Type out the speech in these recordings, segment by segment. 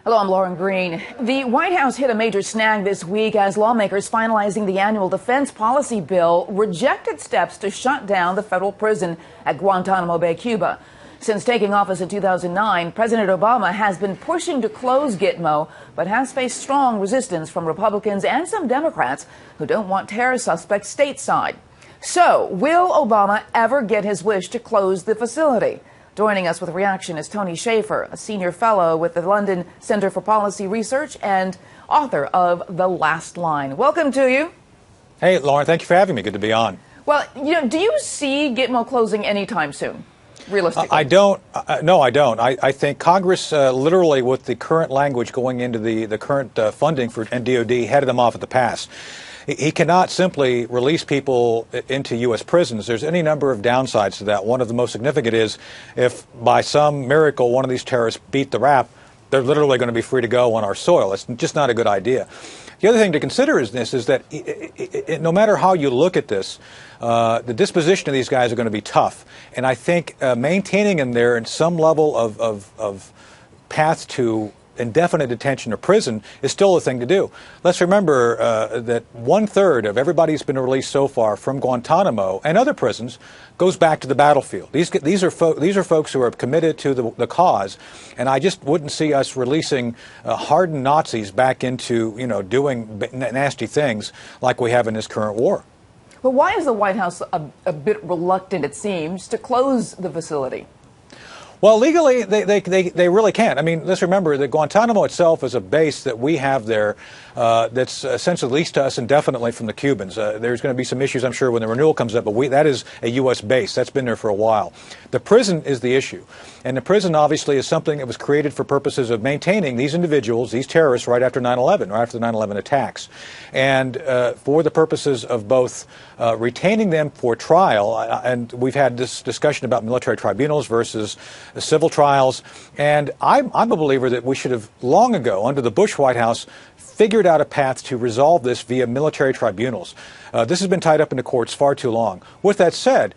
Hello, I'm Lauren Green. The White House hit a major snag this week as lawmakers finalizing the annual defense policy bill rejected steps to shut down the federal prison at Guantanamo Bay, Cuba. Since taking office in 2009, President Obama has been pushing to close Gitmo, but has faced strong resistance from Republicans and some Democrats who don't want terror suspects stateside. So, will Obama ever get his wish to close the facility? Joining us with a reaction is Tony Shaffer, a senior fellow with the London Center for Policy Research and author of The Last Line. Welcome to you. Hey, Lauren, thank you for having me. Good to be on. Well, do you see Gitmo closing anytime soon, realistically? I don't. No, I don't. I think Congress, literally, with the current language going into the current funding for DOD, headed them off at the pass. He cannot simply release people into U.S. prisons. There's any number of downsides to that. One of the most significant is if by some miracle one of these terrorists beat the rap, they're literally going to be free to go on our soil. It's just not a good idea. The other thing to consider is that no matter how you look at this, the disposition of these guys are going to be tough. And I think maintaining them there in some level of path to indefinite detention or prison is still a thing to do. Let's remember that 1/3 of everybody who's been released so far from Guantanamo and other prisons goes back to the battlefield. These are folks who are committed to the cause, and I just wouldn't see us releasing hardened Nazis back into doing nasty things like we have in this current war. But why is the White House a bit reluctant, it seems, to close the facility? Well, legally, they really can't. I mean, let's remember that Guantanamo itself is a base that we have there that's essentially leased to us indefinitely from the Cubans. There's going to be some issues, I'm sure, when the renewal comes up, but that is a U.S. base. That's been there for a while. The prison is the issue. And the prison, obviously, is something that was created for purposes of maintaining these individuals, these terrorists, right after 9/11, or after the 9/11 attacks. And for the purposes of both retaining them for trial, and we've had this discussion about military tribunals versus civil trials, and I'm a believer that we should have long ago, under the Bush White House, figured out a path to resolve this via military tribunals. This has been tied up in the courts far too long. With that said,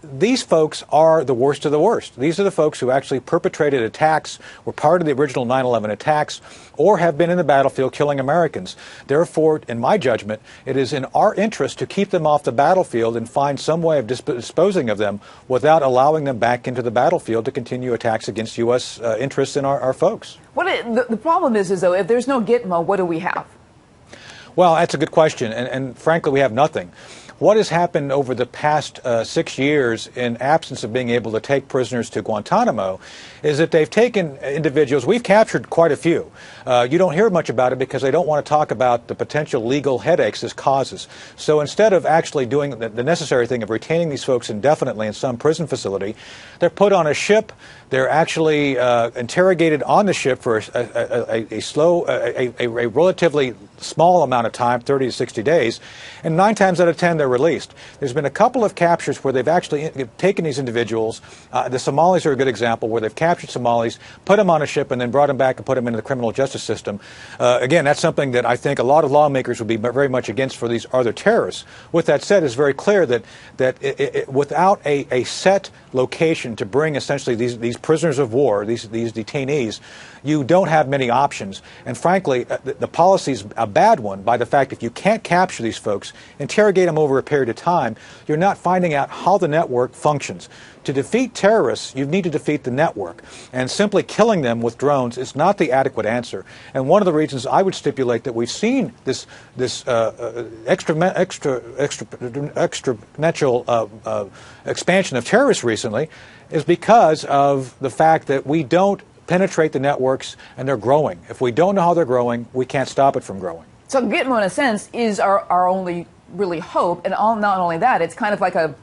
these folks are the worst of the worst. These are the folks who actually perpetrated attacks, were part of the original 9/11 attacks, or have been in the battlefield killing Americans. Therefore, in my judgment, it is in our interest to keep them off the battlefield and find some way of disposing of them without allowing them back into the battlefield to continue attacks against U.S. interests in our folks. The problem is, though, if there's no Gitmo, what do we have? Well, that's a good question, and frankly, we have nothing. What has happened over the past 6 years in absence of being able to take prisoners to Guantanamo is that they've taken individuals. We've captured quite a few. You don't hear much about it because they don't want to talk about the potential legal headaches this causes. So instead of actually doing the necessary thing of retaining these folks indefinitely in some prison facility, they're put on a ship. They're actually interrogated on the ship for a relatively small amount of time, 30 to 60 days, and 9 times out of 10 they're released. There's been a couple of captures where they've actually taken these individuals. The Somalis are a good example, where they've captured Somalis, put them on a ship, and then brought them back and put them into the criminal justice system. Again, that's something that I think a lot of lawmakers would be very much against for these other terrorists. With that said, it's very clear that without a set location to bring essentially these prisoners of war, these detainees, you don't have many options. And frankly, the policy is a bad one by the fact if you can't capture these folks, interrogate them over a period of time, you're not finding out how the network functions. To defeat terrorists, you need to defeat the network. And simply killing them with drones is not the adequate answer. And one of the reasons I would stipulate that we've seen this exponential expansion of terrorists recently is because of the fact that we don't penetrate the networks, and they're growing. If we don't know how they're growing, we can't stop it from growing. So Gitmo, in a sense, is our only really hope, and not only that, it's kind of like I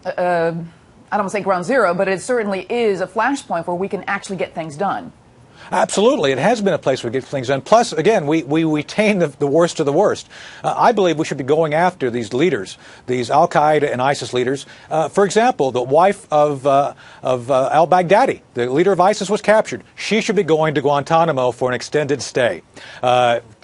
don't want to say ground zero, but it certainly is a flashpoint where we can actually get things done. Absolutely. It has been a place where we get things done. Plus, again, we retain the worst of the worst. I believe we should be going after these leaders, these al-Qaeda and ISIS leaders. For example, the wife of al-Baghdadi, the leader of ISIS, was captured. She should be going to Guantanamo for an extended stay.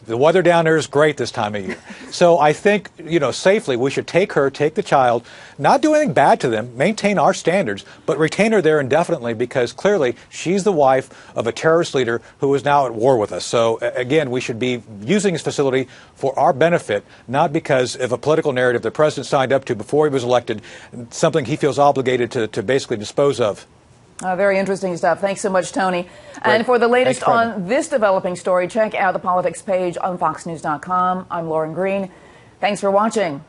The weather down there is great this time of year. So I think, safely we should take the child, not do anything bad to them, maintain our standards, but retain her there indefinitely because clearly she's the wife of a terrorist leader who is now at war with us. So again, we should be using this facility for our benefit, not because of a political narrative the president signed up to before he was elected, something he feels obligated to basically dispose of. Very interesting stuff. Thanks so much, Tony. And for the latest on this developing story, check out the politics page on foxnews.com. I'm Lauren Green. Thanks for watching.